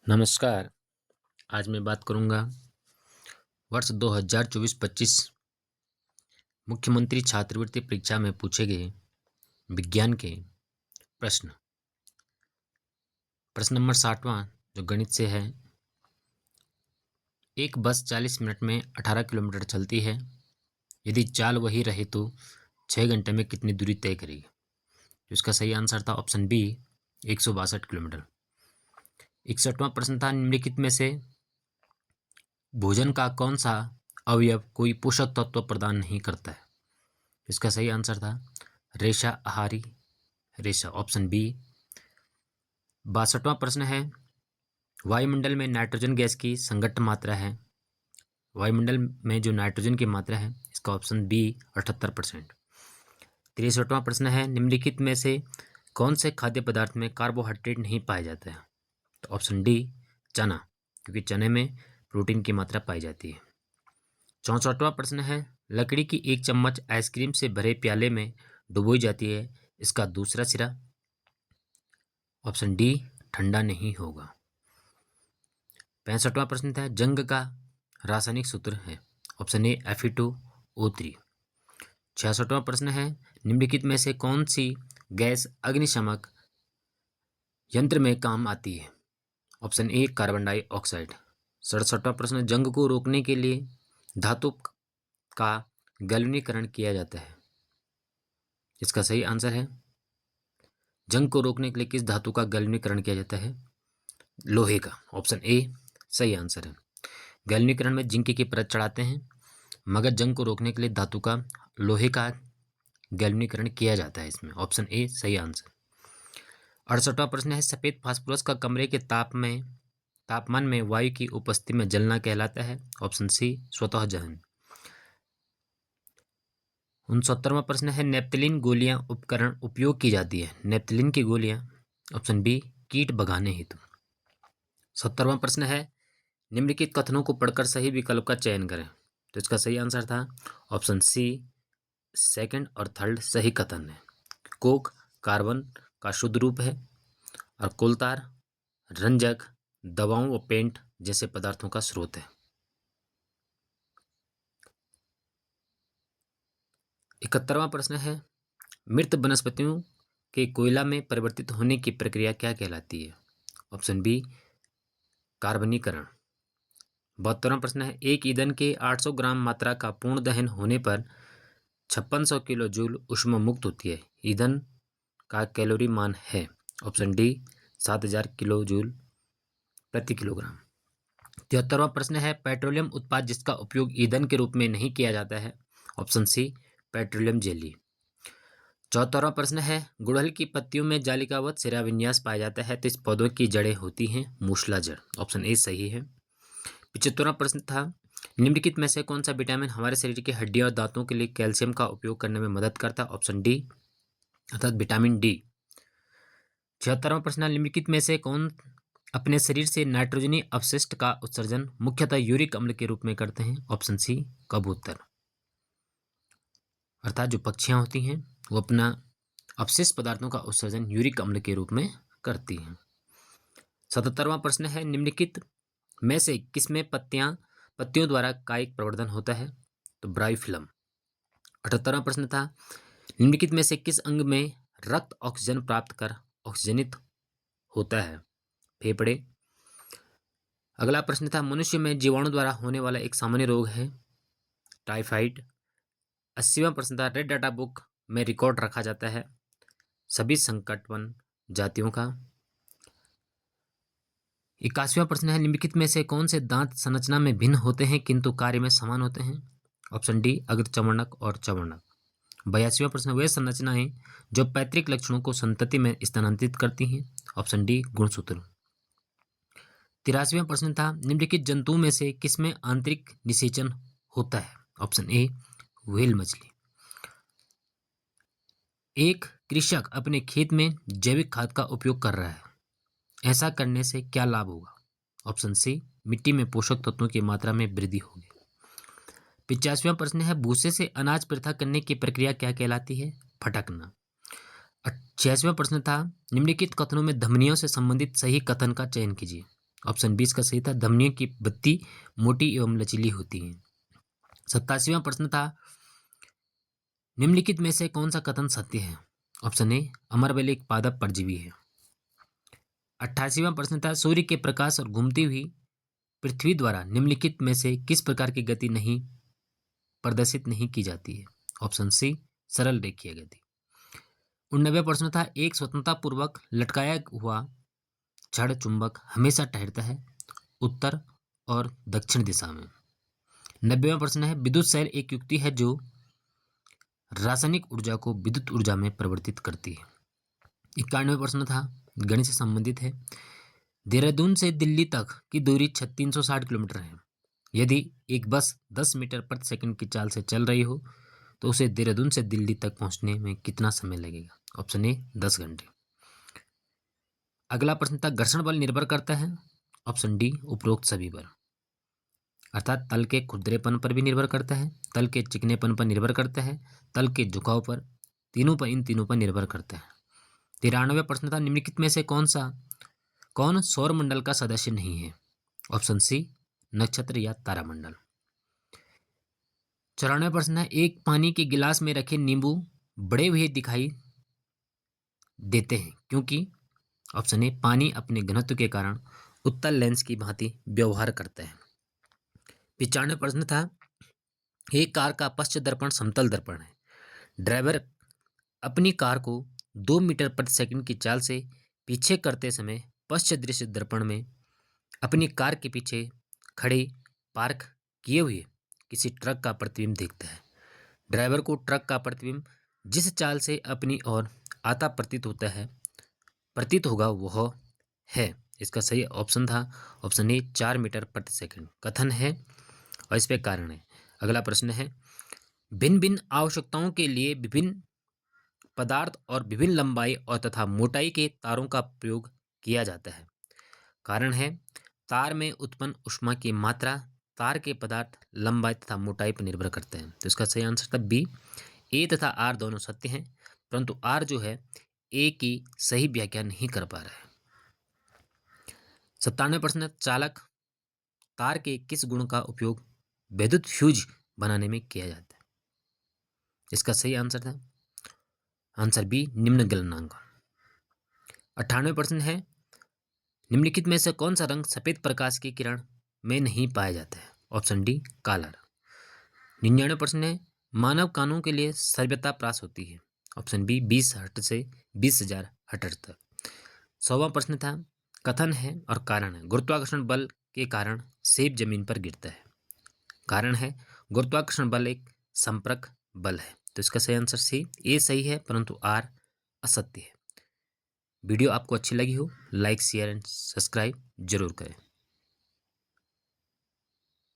नमस्कार। आज मैं बात करूंगा वर्ष 2024-25 मुख्यमंत्री छात्रवृत्ति परीक्षा में पूछे गए विज्ञान के प्रश्न। प्रश्न नंबर 60वां जो गणित से है। एक बस 40 मिनट में 18 किलोमीटर चलती है। यदि चाल वही रहे तो 6 घंटे में कितनी दूरी तय करेगी? तो इसका सही आंसर था ऑप्शन बी, 162 किलोमीटर। 61वां प्रश्न था, निम्नलिखित में से भोजन का कौन सा अवयव कोई पोषक तत्व प्रदान नहीं करता है? इसका सही आंसर था रेशा आहारी रेशा, ऑप्शन बी। 62वां प्रश्न है, वायुमंडल में नाइट्रोजन गैस की संगत मात्रा है। वायुमंडल में जो नाइट्रोजन की मात्रा है इसका ऑप्शन बी 78%। 63वां प्रश्न है, निम्नलिखित में से कौन से खाद्य पदार्थ में कार्बोहाइड्रेट नहीं पाया जाता है? तो ऑप्शन डी चना, क्योंकि चने में प्रोटीन की मात्रा पाई जाती है। 64वां प्रश्न है, लकड़ी की एक चम्मच आइसक्रीम से भरे प्याले में डुबोई जाती है, इसका दूसरा सिरा? ऑप्शन डी ठंडा नहीं होगा। 65वां प्रश्न था, जंग का रासायनिक सूत्र है। ऑप्शन ए Fe2O3। 66वां प्रश्न है, निम्नलिखित में से कौन सी गैस अग्निशामक यंत्र में काम आती है? Option A carbon dioxide. 67वां प्रश्न, जंग को रोकने के लिए धातु का गैल्वेनीकरण किया जाता है। इसका सही आंसर है, जंग को रोकने के लिए किस धातु का गैल्वेनीकरण किया जाता है? लोहे का, ऑप्शन ए सही आंसर है। गैल्वेनीकरण में जिंक की परत चढ़ाते हैं, मगर जंग को रोकने के लिए धातु का लोहे का गैल्वेनीकरण किया जाता है इसमें, ऑप्शन ए सही आंसर। 68वां प्रश्न है, सफेद फास्फोरस का कमरे के तापमान में वायु की उपस्थिति में जलना कहलाता है। ऑप्शन सी स्वतः दहन। 69वां प्रश्न है, नेप्थलीन गोलियां उपकरण उपयोग की जाती है। नेप्थलीन की गोलियां, ऑप्शन बी कीट भगाने हेतु। 70वां प्रश्न है, निम्नलिखित कथनों को पढ़कर सही विकल्प का चयन करें। तो इसका सही आंसर था ऑप्शन सी, सेकंड और थर्ड सही कथन है। कोक कार्बन का शुद्ध रूप है और कोलतार रंजक, दवाओं व पेंट जैसे पदार्थों का स्रोत है। 71वां प्रश्न है, मृत वनस्पतियों के कोयला में परिवर्तित होने की प्रक्रिया क्या कहलाती है? Option B कार्बनीकरण। 72वां प्रश्न है, एक ईंधन के 800 ग्राम मात्रा का पूर्ण दहन होने पर 5600 किलो जूल ऊष्मा मुक्त होती है। ईंधन का कैलोरी मान है। ऑप्शन डी 7000 किलो जूल प्रति किलोग्राम। 73वां प्रश्न है, पेट्रोलियम उत्पाद जिसका उपयोग ईंधन के रूप में नहीं किया जाता है। Option C petroleum jelly. 74वां प्रश्न है, गुड़हल की पत्तियों में जालिकावत शिराविन्यास पाया जाता है, तो इस पौधों की जड़ें होती हैं मूसला जड़। ऑप्शन ए सही है। 75वां प्रश्न था, निम्नलिखित में से कौन सा विटामिन हमारे शरीर की हड्डियों और दांतों के लिए कैल्शियम का उपयोग करने में मदद करता है? ऑप्शन डी अर्थात विटामिन डी। 76वां प्रश्न, निम्नलिखित में से कौन अपने शरीर से नाइट्रोजनी अपशिष्ट का उत्सर्जन मुख्यतः यूरिक अम्ल के रूप में करते हैं? ऑप्शन सी कबूतर। अर्थात जो पक्षियां होती हैं वो अपना अपशिष्ट पदार्थों का उत्सर्जन यूरिक अम्ल के रूप में करती हैं। 77वां प्रश्न है, निम्नलिखित में से किसमें पत्तियों द्वारा कायिक प्रवर्धन होता है? तो ब्रायोफिल्म। 78वां प्रश्न था, निम्नलिखित में से किस अंग में रक्त ऑक्सीजन प्राप्त कर ऑक्सीजनित होता है? फेफड़े। अगला प्रश्न था, मनुष्य में जीवाणु द्वारा होने वाला एक सामान्य रोग है टाइफाइड। 80वां प्रश्न था, रेड डाटा बुक में रिकॉर्ड रखा जाता है सभी संकटवन जातियों का। 81वां प्रश्न है, निम्नलिखित में से कौन से दांत संरचना में भिन्न होते हैं किंतु कार्य में समान होते हैं? ऑप्शन डी अग्रचर्वणक और चर्वणक। 82वां प्रश्न, वे संरचनाएं जो पैतृक लक्षणों को संतति में स्थानांतरित करती हैं? ऑप्शन डी गुणसूत्र। 83वां प्रश्न था, निम्नलिखित जंतुओं में से किसमें आंतरिक निषेचन होता है? ऑप्शन ए व्हेल मछली। एक कृषक अपने खेत में जैविक खाद का उपयोग कर रहा है, ऐसा करने से क्या लाभ होगा? ऑप्शन सी मिट्टी में पोषक तत्वों की मात्रा में वृद्धि होगी। 85वां प्रश्न है, भूसे से अनाज पृथक करने की प्रक्रिया क्या कहलाती है? फटकना। 86वां प्रश्न था, निम्नलिखित कथनों में धमनियों से संबंधित सही कथन का चयन कीजिए। ऑप्शन 20 का सही था। धमनियों की बत्ती मोटी एवं लचीली होती है। 87वां प्रश्न था, निम्नलिखित में से कौन सा कथन सत्य है? ऑप्शन ए, अमरबेल एक पादप परजीवी है। 88वां प्रश्न था, सूर्य के प्रकाश और घूमती हुई पृथ्वी द्वारा निम्नलिखित में से किस प्रकार की गति नहीं प्रदर्शित नहीं की जाती है? ऑप्शन सी, सरल रेखीय गति। 89वां प्रश्न था, एक स्वतंत्रता पूर्वक लटकाया हुआ छड़ चुंबक हमेशा ठहरता है उत्तर और दक्षिण दिशा में। 90वां प्रश्न है, विद्युत सेल एक युक्ति है जो रासायनिक ऊर्जा को विद्युत ऊर्जा में परिवर्तित करती है। 91वां प्रश्न था, गणित से संबंधित है। देहरादून से दिल्ली तक की दूरी 360 किलोमीटर है। यदि एक बस 10 मीटर प्रति सेकंड की चाल से चल रही हो तो उसे देहरादून से दिल्ली तक पहुंचने में कितना समय लगेगा? ऑप्शन ए, 10 घंटे। अगला प्रश्न था, घर्षण बल निर्भर करता है। ऑप्शन डी, उपरोक्त सभी पर, अर्थात तल के खुरदरेपन पर भी निर्भर करता है, तल के चिकनेपन पर निर्भर करता है, तल के झुकाव पर, इन तीनों पर निर्भर करता है। 93वां प्रश्न था, निम्नलिखित में से कौन सौर मंडल का सदस्य नहीं है? ऑप्शन सी, नक्षत्र या तारामंडल। 94वां प्रश्न है, एक पानी के गिलास में रखे नींबू बड़े हुए दिखाई देते हैं क्योंकि? ऑप्शन ए, पानी अपने घनत्व के कारण उत्तल लेंस की भांति व्यवहार करता है। 95वां प्रश्न था, एक कार का पश्च दर्पण समतल दर्पण है। ड्राइवर अपनी कार को 2 मीटर प्रति सेकंड की चाल से पीछे करते समय पश्च दृश्य दर्पण में अपनी कार के पीछे खड़े पार्क किए हुए किसी ट्रक का प्रतिबिंब देखता है। ड्राइवर को ट्रक का प्रतिबिंब जिस चाल से अपनी ओर आता प्रतीत होगा वह है। इसका सही ऑप्शन था ऑप्शन ए, 4 मीटर प्रति सेकंड। कथन है और इस पे कारण है। अगला प्रश्न है, भिन्न भिन्न आवश्यकताओं के लिए विभिन्न पदार्थ और विभिन्न लंबाई और तथा मोटाई के तारों का प्रयोग किया जाता है। कारण है, तार में उत्पन्न ऊष्मा की मात्रा तार के पदार्थ लंबाई तथा मोटाई पर निर्भर करते हैं। तो इसका सही आंसर था बी, ए तथा आर दोनों सत्य हैं, परंतु आर जो है ए की सही व्याख्या नहीं कर पा रहा है। 97वां प्रश्न, चालक तार के किस गुण का उपयोग विद्युत फ्यूज बनाने में किया जाता है? इसका सही आंसर था आंसर बी, निम्न गलनांक। 98वां प्रश्न है, निम्नलिखित में से कौन सा रंग सफेद प्रकाश की किरण में नहीं पाया जाता है? ऑप्शन डी, काला रंग। 99वां प्रश्न है, मानव कानों के लिए सभ्यता प्राप्त होती है। ऑप्शन बी, 20 हर्ट्ज से 20,000 हर्ट्ज तक। 100वां प्रश्न था, कथन है और कारण है, गुरुत्वाकर्षण बल के कारण सेब जमीन पर गिरता है। कारण है, गुरुत्वाकर्षण बल एक संपर्क बल है। तो इसका सही आंसर सी, ए सही है, परंतु आर असत्य है। वीडियो आपको अच्छी लगी हो लाइक शेयर एंड सब्सक्राइब जरूर करें।